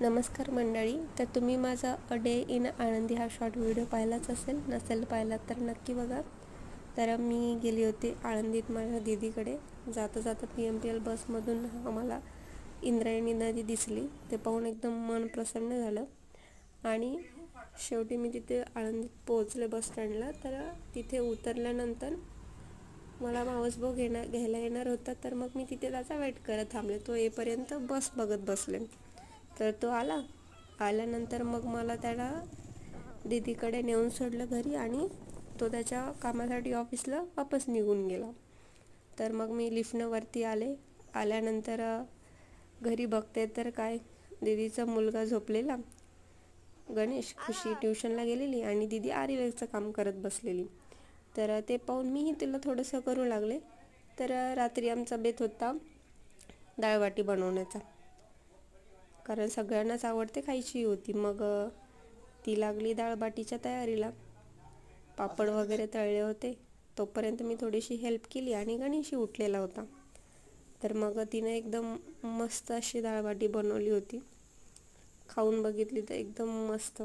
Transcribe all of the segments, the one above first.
नमस्कार मंडळी. तर तुम्ही माझा अ डे इन आळंदी हा शॉर्ट व्हिडिओ पाहिलाच असेल. नसेल पाहिला तर नक्की बघा. तर मी गेली होती आळंदीत माझ्या दीदीकडे. जाता जाता PMPL बसमधून आम्हाला इंद्रायणी नदी दिसली. ते पाहून एकदम मन प्रसन्न झालं. आणि शेवटी मी तिथे आळंदीत पोहोचले बसस्टँडला. तर तिथे उतरल्यानंतर मला मावसभाऊ घ्यायला येणार होता. तर मग मी तिथे त्याचा वेट करत थांबले. तो येईपर्यंत बस बघत बसले. तर तो आल्यानंतर मग मला त्याला दीदीकडे नेऊन सोडलं घरी आणि तो त्याच्या कामासाठी ऑफिसला वापस निघून गेला. तर मग मी लिफ्टनं वरती आल्यानंतर घरी बघते तर काय, दीदीचा मुलगा झोपलेला, गणेश, खुशी ट्युशनला गेलेली आणि दीदी आरीवर्कचं काम करत बसलेली. तर ते पाहून मीही तिला थोडंसं करू लागले. तर रात्री आमचा बेत होता डाळवाटी बनवण्याचा, कारण सगळ्यांनाच आवडते, खायची होती. मग ती लागली डाळबाटीच्या तयारीला. पापड वगैरे तळले होते. तोपर्यंत मी थोडीशी हेल्प केली आणि गणेशही उठलेला होता. तर मग तिने एकदम मस्त अशी डाळबाटी बनवली होती. खाऊन बघितली तर एकदम मस्त.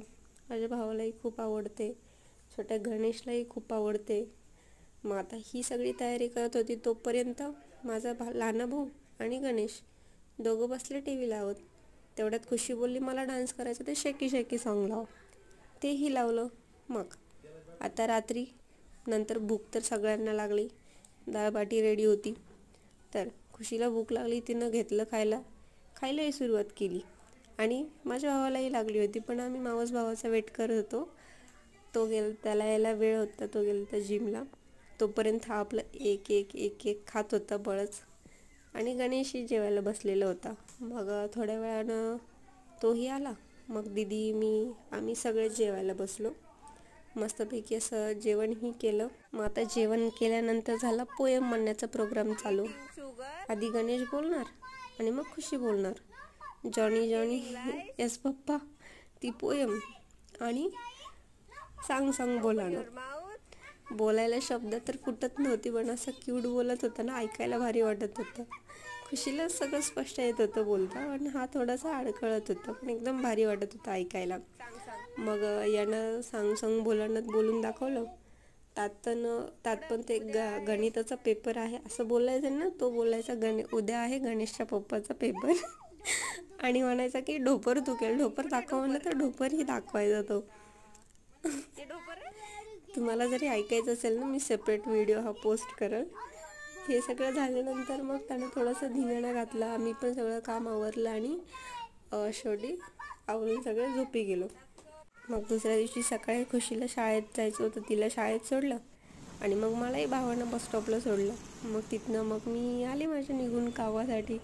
माझ्या भावालाही खूप आवडते, छोट्या गणेशलाही खूप आवडते. मग आता ही सगळी तयारी करत होती तोपर्यंत माझा लहान भाऊ आणि गणेश दोघं बसले TV लावत. तेवढ्यात खुशी बोलली, मला डान्स करायचं, ते शेकी शेकी सॉन्ग लाव. तेही लावलं. मग आता रात्री नंतर भूक तर सगळ्यांना लागली. डाळबाटी रेडी होती. तर खुशीला भूक लागली, तिनं घेतलं खायलाही सुरुवात केली. आणि माझ्या भावालाही लागली होती, पण आम्ही मावस भावाचा वेट करत होतो. त्याला यायला वेळ होता, तो गेला होता जिमला. तोपर्यंत हा आपलं एक एक एक एक खात होता बळच. आणि गणेशही जेवायला बसलेला होता. मग थोड्या वेळानं तोही आला. मग दीदी, आम्ही सगळे जेवायला बसलो. मस्तपैकी असं जेवणही केलं. मग आता जेवण केल्यानंतर झाला पोएम म्हणण्याचा प्रोग्राम चालू. आधी गणेश बोलणार आणि मग खुशी बोलणार. जॉनी जॉनी येस पप्पा, ती पोएम आणि सांग बोलणार. बोलायला शब्द तर फुटत नव्हती, पण असं क्यूट बोलत होता ना, ऐकायला भारी वाटत होतं. खुशीला सगळं स्पष्ट येत होतं बोलता, आणि हा थोडासा अडखळत होता, पण एकदम भारी वाटत होतं ऐकायला. मग यानं सांग बोलून दाखवलं. त्यात पण ते गणिताचा पेपर आहे असं बोलायचं ना. तो बोलायचा उद्या आहे गणेशच्या पप्पाचा पेपर आणि म्हणायचा की ढोपर दाखव म्हणलं तर ढोपरही दाखवायचा तो. तुम्हाला जरी ऐकायचं असेल ना, मी सेपरेट व्हिडिओ हा पोस्ट करेल. हे सगळं झाल्यानंतर मग त्याने थोडंसं धिंगाणा घातला. आम्ही पण सगळं काम आवरलं आणि शेवटी आवरून सगळे झोपी गेलो. मग दुसऱ्या दिवशी सकाळी खुशीला शाळेत जायचं होतं, तिला शाळेत सोडलं आणि मग मलाही भावानं बस स्टॉपला सोडलं. मग तिथनं मग मी आले माझ्या निघून गावासाठी.